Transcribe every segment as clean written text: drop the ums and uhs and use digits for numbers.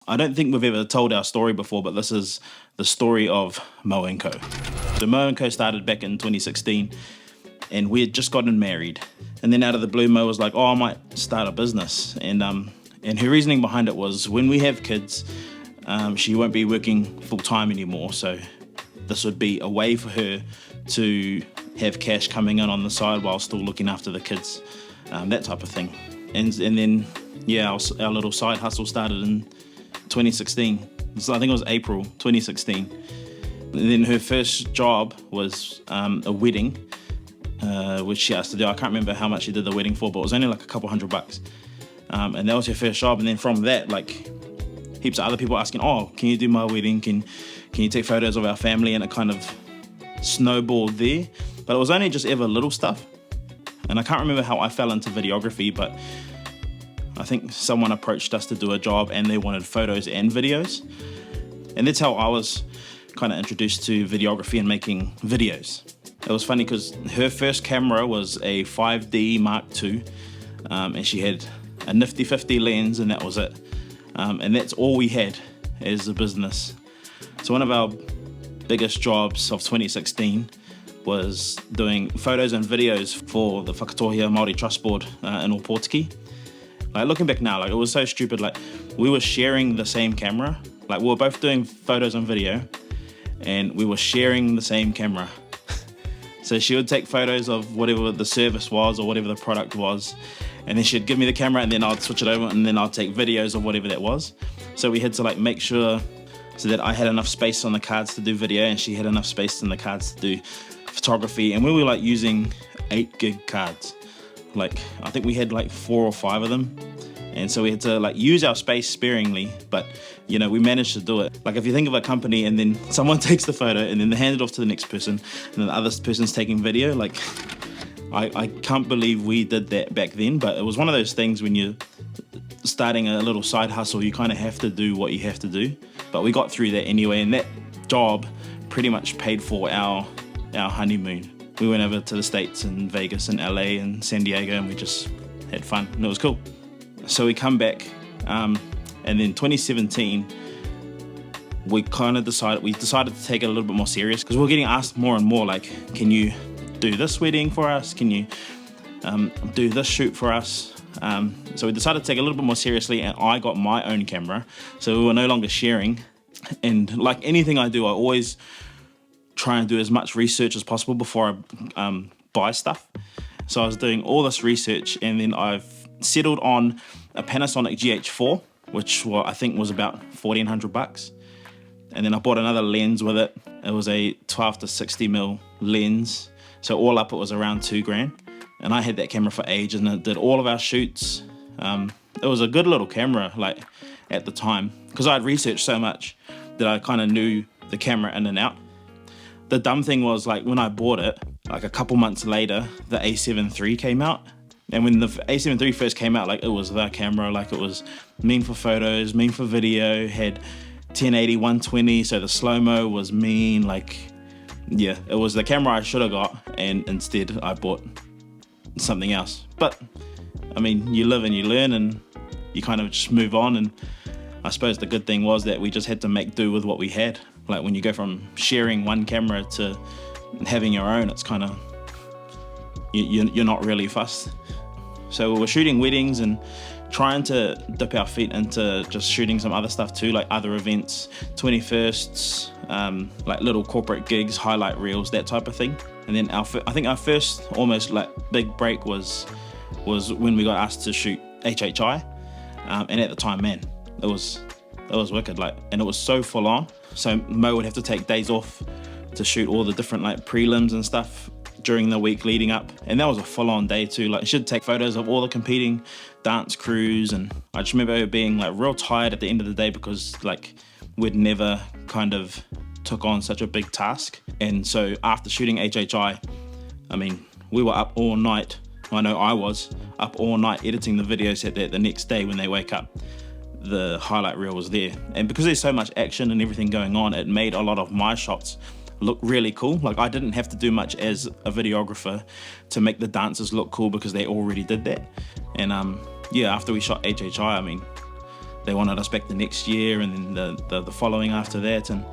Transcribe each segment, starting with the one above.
I don't think we've ever told our story before, but this is the story of mo+co. So mo+co started back in 2016, and we had just gotten married. And then out of the blue, Mo was like, oh, I might start a business. And her reasoning behind it was, when we have kids, she won't be working full-time anymore. So this would be a way for her to have cash coming in on the side while still looking after the kids, that type of thing. And then, yeah, our little side hustle started in 2016. So I think it was April 2016. And then her first job was a wedding, which she asked to do. I can't remember how much she did the wedding for, but it was only like a couple $100. And that was her first job. And then from that, like, heaps of other people asking, oh, can you do my wedding? Can you take photos of our family? And it kind of snowballed there. But it was only just ever little stuff. And I can't remember how I fell into videography, but I think someone approached us to do a job and they wanted photos and videos. And that's how I was kind of introduced to videography and making videos. It was funny because her first camera was a 5D Mark II, and she had a nifty 50 lens, and that was it. And that's all we had as a business. So one of our biggest jobs of 2016 was doing photos and videos for the Whakatohia Māori Trust Board in Opotiki. Like, looking back now, like, it was so stupid. Like, we were sharing the same camera. Like, we were both doing photos and video, and we were sharing the same camera. So she would take photos of whatever the service was or whatever the product was, and then she'd give me the camera, and then I'd switch it over, and then I'd take videos of whatever that was. So we had to like make sure so that I had enough space on the cards to do video, and she had enough space on the cards to do photography. And we were like using 8 gig cards. Like, I think we had like 4 or 5 of them. And so we had to like use our space sparingly, but you know, we managed to do it. Like, if you think of a company and then someone takes the photo and then they hand it off to the next person and then the other person's taking video, like, I can't believe we did that back then. But it was one of those things when you're starting a little side hustle, you kind of have to do what you have to do. But we got through that anyway, and that job pretty much paid for our honeymoon. We went over to the States and Vegas and LA and San Diego, and we just had fun, and it was cool. So we come back, and then 2017, we decided to take it a little bit more serious, because we were getting asked more and more, like, can you do this wedding for us? Can you do this shoot for us? So we decided to take it a little bit more seriously, and I got my own camera, so we were no longer sharing. And like anything I do, I always try and do as much research as possible before I buy stuff. So I was doing all this research, and then I've settled on a Panasonic GH4, which I think was about $1,400. And then I bought another lens with it. It was a 12 to 60mm lens. So all up, it was around $2,000. And I had that camera for ages, and it did all of our shoots. It was a good little camera, like, at the time, because I had researched so much that I kind of knew the camera in and out. The dumb thing was, like, when I bought it, like a couple months later, the A7 III came out. And when the A7 III first came out, like, it was the camera, like, it was mean for photos, mean for video, had 1080, 120, so the slow-mo was mean, like, yeah, it was the camera I should have got, and instead I bought something else. But, I mean, you live and you learn, and you kind of just move on, and I suppose the good thing was that we just had to make do with what we had. Like, when you go from sharing one camera to having your own, it's kind of, you're not really fussed. So we were shooting weddings and trying to dip our feet into just shooting some other stuff too, like other events, 21sts, like little corporate gigs, highlight reels, that type of thing. And then I think our first almost like big break was when we got asked to shoot HHI, and at the time, man, it was wicked, like, and it was so full on. So Mo would have to take days off to shoot all the different like prelims and stuff during the week leading up, and that was a full-on day too. Like, she'd take photos of all the competing dance crews, and I just remember her being like real tired at the end of the day, because like we'd never kind of took on such a big task. And so after shooting HHI, I mean, we were up all night. I know I was up all night editing the videos so that the next day when they wake up, the highlight reel was there. And because there's so much action and everything going on, it made a lot of my shots look really cool. Like, I didn't have to do much as a videographer to make the dancers look cool, because they already did that. And yeah, after we shot HHI, I mean, they wanted us back the next year, and then the following after that, and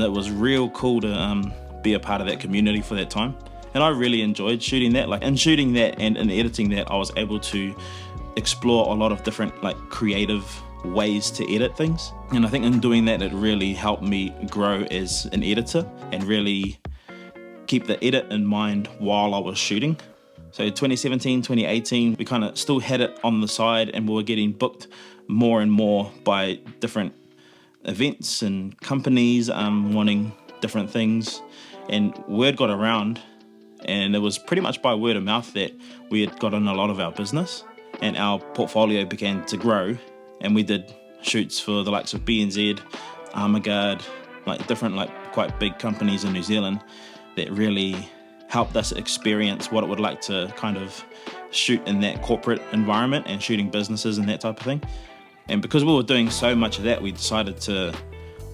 it was real cool to be a part of that community for that time. And I really enjoyed shooting that. Like, in shooting that and in editing that, I was able to explore a lot of different like creative ways to edit things. And I think in doing that, it really helped me grow as an editor and really keep the edit in mind while I was shooting. So 2017, 2018, we kind of still had it on the side, and we were getting booked more and more by different events and companies wanting different things. And word got around, and it was pretty much by word of mouth that we had gotten a lot of our business, and our portfolio began to grow. And we did shoots for the likes of BNZ, Armaguard, like different like quite big companies in New Zealand that really helped us experience what it would like to kind of shoot in that corporate environment and shooting businesses and that type of thing. And because we were doing so much of that, we decided to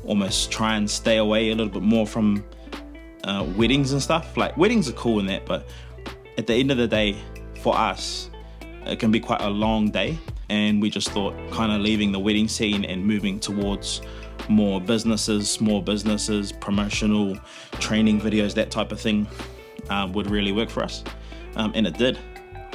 almost try and stay away a little bit more from weddings and stuff. Like, weddings are cool and that, but at the end of the day, for us, it can be quite a long day. And we just thought kind of leaving the wedding scene and moving towards more businesses, small businesses, promotional training videos, that type of thing would really work for us. And it did.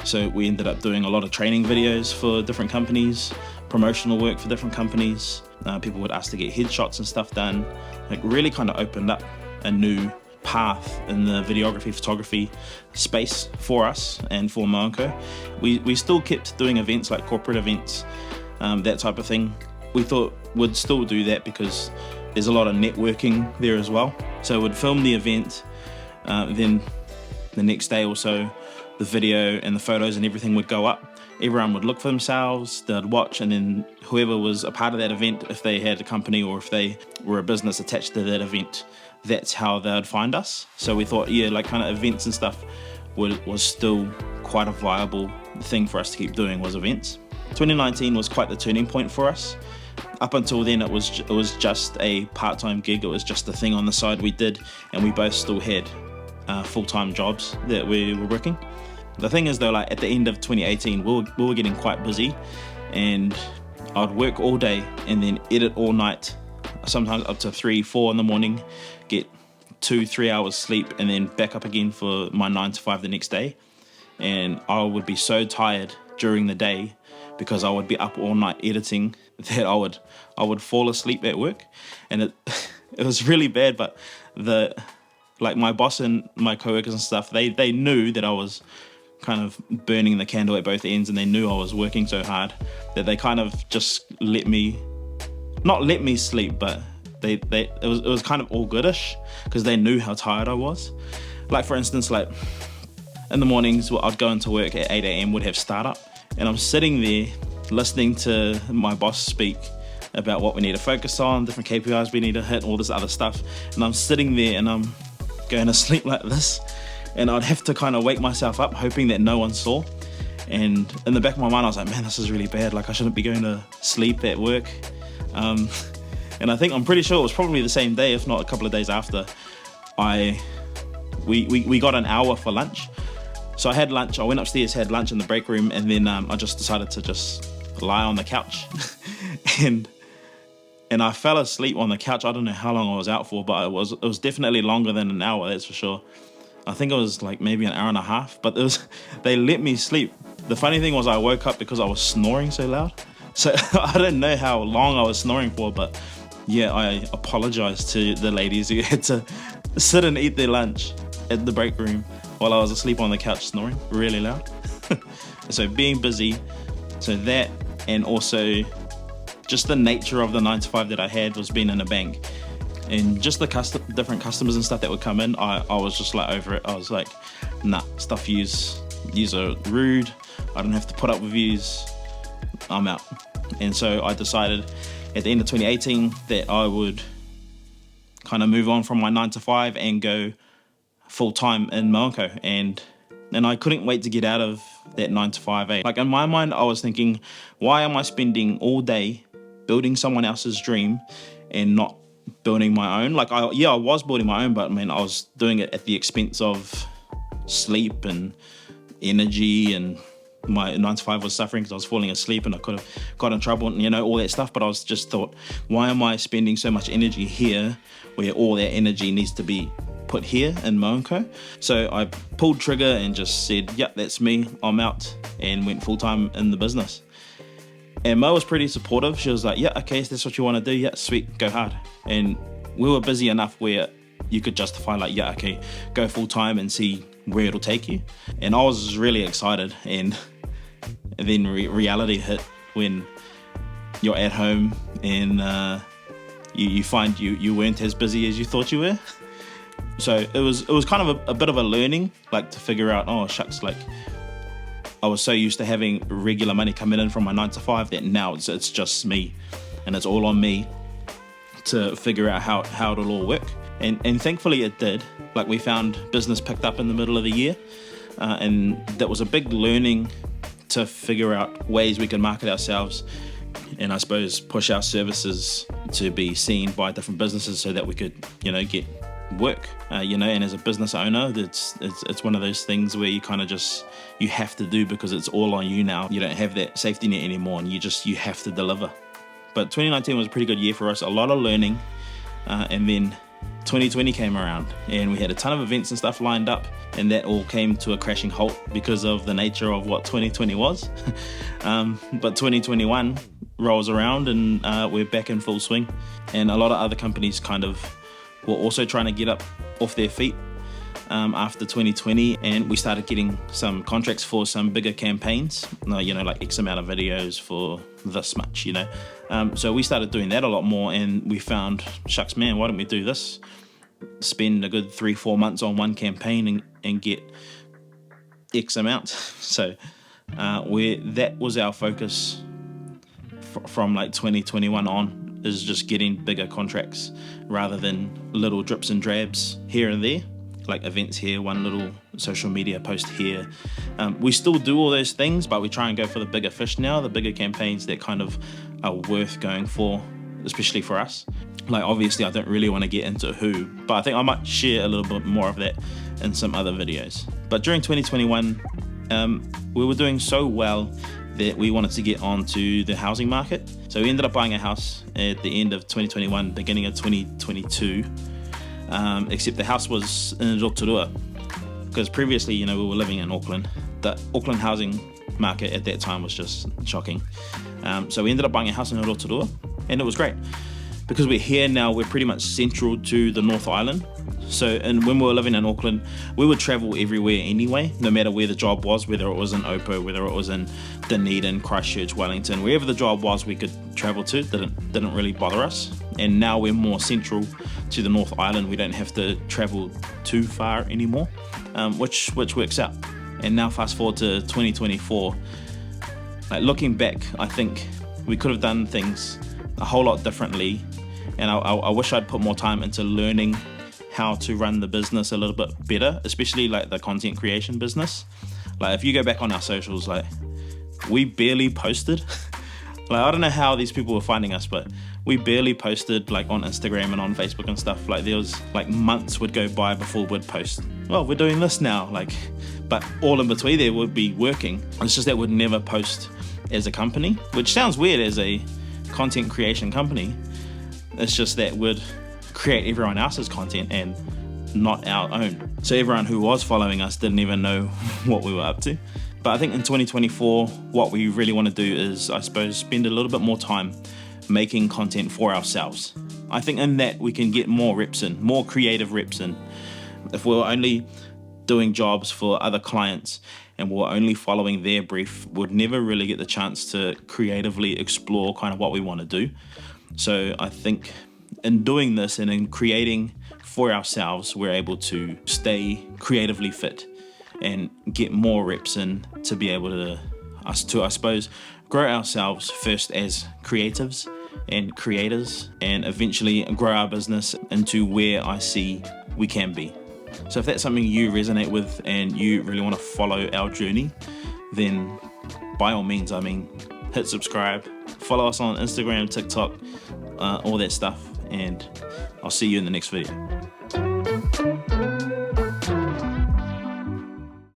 So we ended up doing a lot of training videos for different companies, promotional work for different companies. People would ask to get headshots and stuff done. Like, really kind of opened up a new path in the videography photography space for us and for mo+co. We still kept doing events like corporate events, that type of thing. We thought we'd still do that because there's a lot of networking there as well. So we'd film the event, then the next day or so, the video and the photos and everything would go up. Everyone would look for themselves, they'd watch, and then whoever was a part of that event, if they had a company or if they were a business attached to that event, that's how they'd find us. So we thought, yeah, like kind of events and stuff was still quite a viable thing for us to keep doing, was events. 2019 was quite the turning point for us. Up until then, it was just a part-time gig. It was just a thing on the side we did, and we both still had full-time jobs that we were working. The thing is though, like at the end of 2018, we were getting quite busy, and I'd work all day and then edit all night, sometimes up to 3-4 in the morning, get 2-3 hours sleep, and then back up again for my 9 to 5 the next day. And I would be so tired during the day because I would be up all night editing that I would fall asleep at work. And it was really bad, but my boss and my coworkers and stuff, they knew that I was kind of burning the candle at both ends, and they knew I was working so hard that they kind of just not let me sleep, but it was kind of all goodish because they knew how tired I was. Like, for instance, like in the mornings, I'd go into work at 8 a.m, would have startup, and I'm sitting there listening to my boss speak about what we need to focus on, different KPIs we need to hit, all this other stuff, and I'm sitting there and I'm going to sleep like this, and I'd have to kind of wake myself up hoping that no one saw. And in the back of my mind, I was like, man, this is really bad, like I shouldn't be going to sleep at work. And I'm pretty sure it was probably the same day, if not a couple of days after, we got an hour for lunch. So I had lunch, I went upstairs, had lunch in the break room, and then I just decided to just lie on the couch. and I fell asleep on the couch. I don't know how long I was out for, but it was definitely longer than an hour, that's for sure. I think it was like maybe an hour and a half, but they let me sleep. The funny thing was I woke up because I was snoring so loud. So I don't know how long I was snoring for, but yeah, I apologize to the ladies who had to sit and eat their lunch at the break room while I was asleep on the couch snoring really loud. So being busy, so that, and also just the nature of the 9 to 5 that I had was being in a bank. And just the different customers and stuff that would come in, I was just like over it. I was like, nah, stuff yous are rude. I don't have to put up with yous. I'm out. And so I decided at the end of 2018 that I would kind of move on from my 9 to 5 and go full-time in mo+co. And I couldn't wait to get out of that 9 to 5. Like, in my mind, I was thinking, why am I spending all day building someone else's dream and not building my own? Like, I was building my own, but I mean, I was doing it at the expense of sleep and energy and my 9 to 5 was suffering because I was falling asleep and I could have got in trouble and, all that stuff. But I was just thought, why am I spending so much energy here where all that energy needs to be put here in mo+co? So I pulled trigger and just said, yep, that's me, I'm out, and went full-time in the business. And Mo was pretty supportive. She was like, yeah, okay, if that's what you want to do, yeah, sweet, go hard. And we were busy enough where you could justify like, yeah, okay, go full-time and see where it'll take you. And I was really excited, and then reality hit when you're at home and you find you weren't as busy as you thought you were. So it was kind of a bit of a learning, like to figure out, oh shucks, like I was so used to having regular money coming in from my 9 to 5 that now it's just me, and it's all on me to figure out how it'll all work. And thankfully it did. Like, we found business picked up in the middle of the year, and that was a big learning to figure out ways we can market ourselves and I suppose push our services to be seen by different businesses so that we could, get work, and as a business owner, it's one of those things where you kind of just, you have to do because it's all on you now. You don't have that safety net anymore, and you have to deliver. But 2019 was a pretty good year for us, a lot of learning, and then 2020 came around and we had a ton of events and stuff lined up, and that all came to a crashing halt because of the nature of what 2020 was. But 2021 rolls around and we're back in full swing, and a lot of other companies kind of were also trying to get up off their feet after 2020, and we started getting some contracts for some bigger campaigns, like X amount of videos for this much, so we started doing that a lot more, and we found, shucks man, why don't we do this, spend a good 3-4 months on one campaign and get X amount. So that was our focus from like 2021 on, is just getting bigger contracts rather than little drips and drabs here and there, like events here, one little social media post here. We still do all those things, but we try and go for the bigger fish now, the bigger campaigns that kind of are worth going for, especially for us. Like, obviously I don't really want to get into who, but I think I might share a little bit more of that in some other videos. But during 2021, we were doing so well that we wanted to get onto the housing market. So we ended up buying a house at the end of 2021, beginning of 2022, except the house was in Rotorua, because previously, we were living in Auckland. The Auckland housing market at that time was just shocking. So we ended up buying a house in Rotorua, and it was great. Because we're here now, we're pretty much central to the North Island. So, and when we were living in Auckland, we would travel everywhere anyway, no matter where the job was, whether it was in Opo, whether it was in Dunedin, Christchurch, Wellington, wherever the job was, we could travel to. Didn't really bother us. And now we're more central to the North Island. We don't have to travel too far anymore, which works out. And now fast forward to 2024, like looking back, I think we could have done things a whole lot differently. And I wish I'd put more time into learning how to run the business a little bit better, especially like the content creation business. Like, if you go back on our socials, like, we barely posted. Like, I don't know how these people were finding us, but we barely posted like on Instagram and on Facebook and stuff. Like, there was like months would go by before we'd post, well, we're doing this now, like, but all in between there would be working. It's just that we'd never post as a company, which sounds weird as a content creation company. It's just that we'd create everyone else's content and not our own. So everyone who was following us didn't even know what we were up to. But I think in 2024, what we really want to do is, I suppose, spend a little bit more time making content for ourselves. I think in that we can get more reps in, more creative reps in. If we're only doing jobs for other clients and we're only following their brief, we'd never really get the chance to creatively explore kind of what we want to do. So I think in doing this and in creating for ourselves, we're able to stay creatively fit and get more reps in to be able to, I suppose, grow ourselves first as creatives and creators, and eventually grow our business into where I see we can be. So if that's something you resonate with and you really want to follow our journey, then by all means, hit subscribe, follow us on Instagram, TikTok, all that stuff, and I'll see you in the next video.